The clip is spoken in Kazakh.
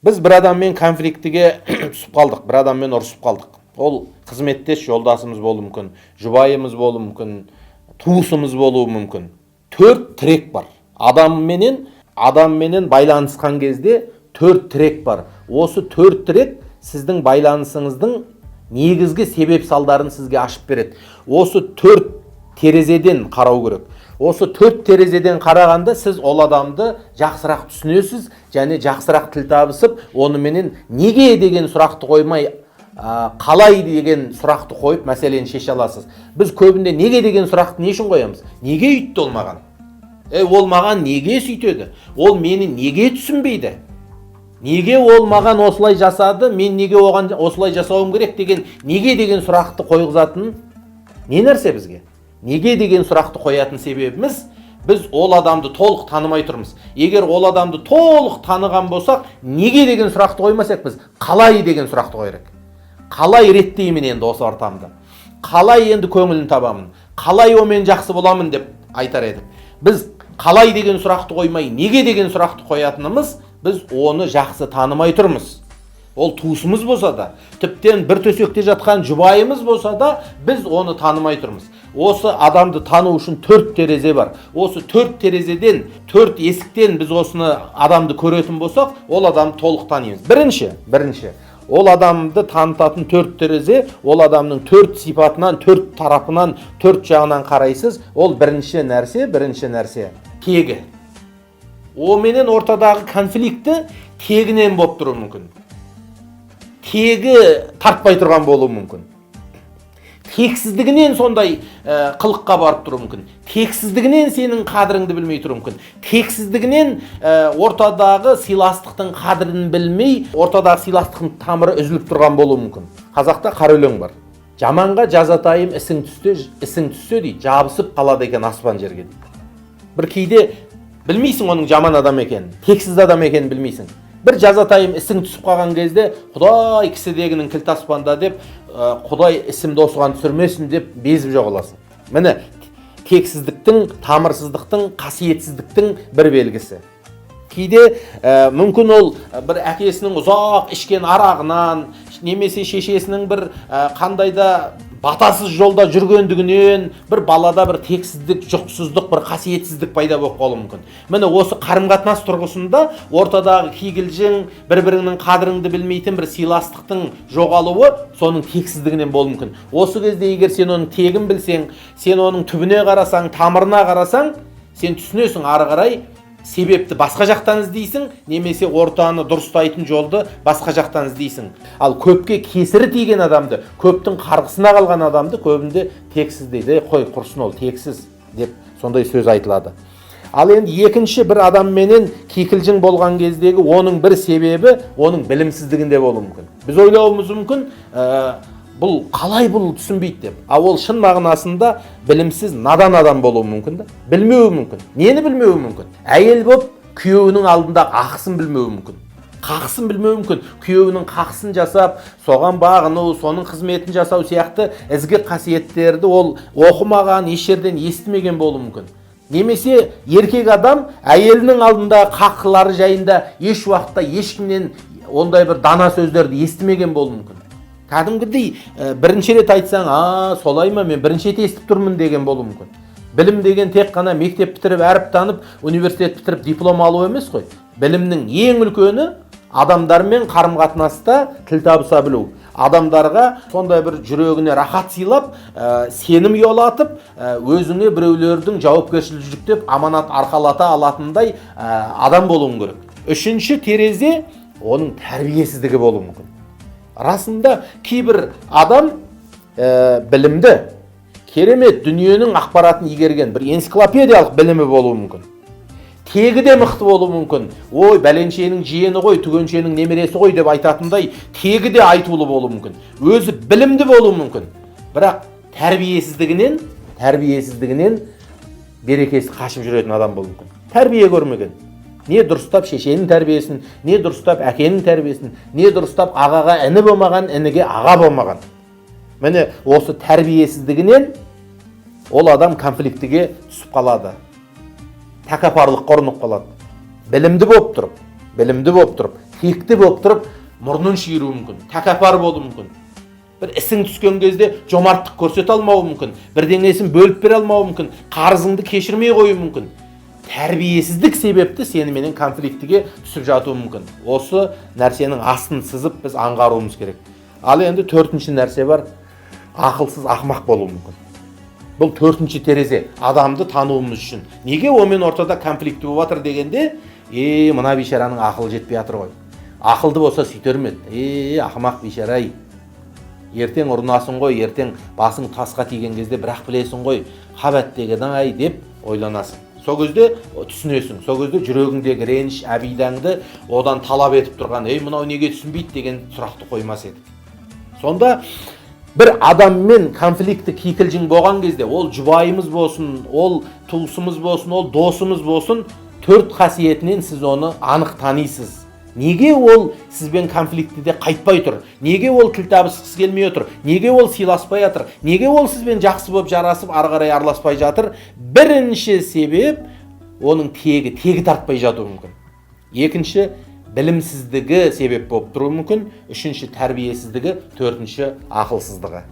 Біз бір адаммен конфликтіге түсіп қалдық, бір адаммен ұрысып қалдық. Ол қызметтес жолдасымыз болуы мүмкін, жұбайымыз болуы мүмкін, туысымыз болуы мүмкін. 4 тірек бар. Адамменен байланысқан кезде 4 тірек бар. Осы 4 тірек сіздің байланысыңыздың негізгі себеп салдарын сізге ашып береді. Осы 4 терезеден қарау керек. Осы 4 терезеден қарағанда сіз ол адамды жақсырақ түсінесіз және жақсырақ тіл табысып, онымен неге деген сұрақты қоймай, қалай деген сұрақты қойып мәселені шеше аласыз. Біз көбінде неге деген сұрақты не үшін қоямыз? Неге үйтті ол маған? Ол маған неге сөйтеді? Ол мені неге түсінбейді? Неге ол маған осылай жасады? Мен неге оған осылай жасауым керек деген неге деген сұрақты қойғызатын не нәрсе бізге? Неге деген сұрақты қоятын себебіміз, біз ол адамды толық танымай тұрмыз. Егер ол адамды толық таныған болсақ, неге деген сұрақты қоймасақ, біз қалай деген сұрақты қойырық. Қалай реттеймін енді осы ортамды? Қалай енді көңілін табамын? Қалай омен жақсы боламын деп айтар едік. Біз қалай деген сұрақты қоймай, неге деген сұрақты қоятынымыз, біз оны жақсы танымай тұрмыз. Ол туысымыз болса да, тіптен бір төсекте жатқан жұбайымыз болса да, біз оны танымай тұрмыз. Осы адамды тану үшін 4 терезе бар. Осы 4 терезеден, 4 есіктен біз осыны адамды көретін болсақ, ол адамды толық танимыз. Бірінші, ол адамды танытатын 4 терезе, ол адамның 4 сипатынан, 4 тарапынан, 4 жағынан қарайсыз. Ол бірінші нәрсе, тегі. О менен ортадағы конфликті тегінен болып тұруы мүмкін. Тегі тартпай тұрған болуы мүмкін. Тексіздігінен сондай қылыққа барып тұруы мүмкін. Тексіздігінен сенің қадіріңді білмей тұруы мүмкін. Тексіздігінен ортадағы сыйластықтың қадірін білмей, ортадағы сыйластықтың тамыры үзіліп тұрған болуы мүмкін. Қазақта қара өлең бар. Жаманға жазатайым ісің түссе дейді, жабысып қалады екен аспан жерге дейді. Бір кейде білмейсің оның жаман адам екенін, тексіз адам екенін білмейсің. Бір жазатайым ісің түсіп қалған кезде, Құдай кісідегінің кілт аспанда деп, Құдай ісімді осыған түсірмесін деп безіп жоғаласың. Міне, тексіздіктің, тамырсыздықтың, қасиетсіздіктің бір белгісі. Кейде мүмкін ол бір әкесінің ұзақ ішкен арағынан, немесе шешесінің бір қандайда батасыз жолда жүргендігінен, бір балада бір тексіздік, жұқсыздық, бір қасиетсіздік пайда болып қалуы мүмкін. Міне осы қарым-қатынас тұрғысында ортадағы кикілжің, бір-біріңнің қадіріңді білмейтін бір сыйластықтың жоғалуы соның тексіздігінен болуы мүмкін. Осы кезде егер сен оның тегін білсең, сен оның түбіне қарасаң, тамырына қарасаң, сен түсінесің ары қарай себепті басқа жақтан іздейсің, немесе ортаны дұрыстайтын жолды басқа жақтан іздейсің. Ал көпке кесірі тиген адамды, көптің қарғысына қалған адамды көбінде тексіз дейді. Қой құрсын ол тексіз деп сондай сөз айтылады. Ал енді екінші бір адамменен кикілжің болған кездегі оның бір себебі оның білімсіздігінде болуы мүмкін. Біз ойлауымыз мүмкін, бұл қалай бұл түсінбейді деп. Ал ол шын мағынасында білімсіз надан адам болуы мүмкін да. Білмеуі мүмкін. Нені білмеуі мүмкін? Әйел болып күйеуінің алдында ақысын білмеуі мүмкін. Қақысын білмеуі мүмкін. Күйеуінің қақысын жасап, соған бағыну, соның қызметін жасау сияқты ізгі қасиеттерді ол оқымаған, еш жерден естімеген болуы мүмкін. Немесе еркек адам әйелінің алдында қақылары жайында еш уақытта ешкімнен ондай бір дана сөздерді естімеген болуы мүмкін. Кәдімгідей бірінші рет айтсаң, солай ма, мен бірінші рет естіп тұрмын деген болуы мүмкін. Білім деген тек қана мектеп бітіріп, әріп танып, университет бітіріп диплом алу емес қой. Білімнің ең үлкені адамдармен қарым-қатынаста тіл табыса білу. Адамдарға сондай бір жүрегіне рахат сыйлап, сенім ұялатып, өзіңе біреулердің жауапкершілік жүктеп, аманат арқалата алатындай адам болуың керек. Үшінші терезе оның тәрбиесіздігі болуы мүмкін. Расында кейбір адам білімді, керемет дүниенің ақпаратын игерген бір энциклопедиялық білімі болуы мүмкін. Тегі де мықты болуы мүмкін. Ой, бәленшенің жиені ғой, түгеншенің немересі ғой деп айтатындай тегі де айтулы болуы мүмкін. Өзі білімді болуы мүмкін. Бірақ тәрбиесіздігінен берекесі қашып жүретін адам болуы мүмкін. Тәрбие көрмеген. Не дұрыстап шешенің тәрбиесін, не дұрыстап әкенің тәрбиесін, не дұрыстап ағаға іні болмаған, ініге аға болмаған. Міне осы тәрбиесіздігінен ол адам конфликтіге түсіп қалады. Тәкаппарлыққа ұрынып қалады. Білімді болып тұрып, текті болып тұрып мұрнын шиыруы мүмкін, тәкаппар болуы мүмкін. Бір ісің түскен кезде жомарттық көрсете алмауы мүмкін, бірдеңесін бөліп бере алмауы мүмкін, қарызыңды кешірмей қоюы мүмкін. Тәрбиесіздік себепті сені менен конфликтіге түсіп жатуы мүмкін. Осы нәрсенің астын сызып біз аңғаруымыз керек. Ал енді төртінші нәрсе бар, ақылсыз ақымақ болуы мүмкін. Бұл төртінші терезе, адамды тануымыз үшін. Неге онымен ортада конфликті болып жатыр дегенде, мына бейшараның ақылы жетпей жатыр ғой. Ақылды болса сөйтер ме еді? Ақымақ бейшара-ай. Ертең ұрынасың ғой, ертең басың тасқа тиген кезде бірақ білесің ғой, қабат деген-ай деп ойланасың. Сол кезде түсінесің, сол кезде жүрегіңдегі реніш, әбидаңды одан талап етіп тұрған, мынау неге түсінбейді деген сұрақты қоймас еді. Сонда бір адаммен конфликті кикілжің болған кезде, ол жұбайымыз болсын, ол туысымыз болсын, ол досымыз болсын, төрт қасиетінен сіз оны анық танисыз. Неге ол сізбен конфликтіде қайтпай тұр? Неге ол тіл табысқысы келмей отыр? Неге ол сыйласпай жатыр? Неге ол сізбен жақсы болып жарасып, ары қарай араласпай жатыр? Бірінші себеп оның тегі тартпай жатуы мүмкін. Екінші, білімсіздігі себеп болып тұруы мүмкін. Үшінші, тәрбиесіздігі. Төртінші, ақылсыздығы.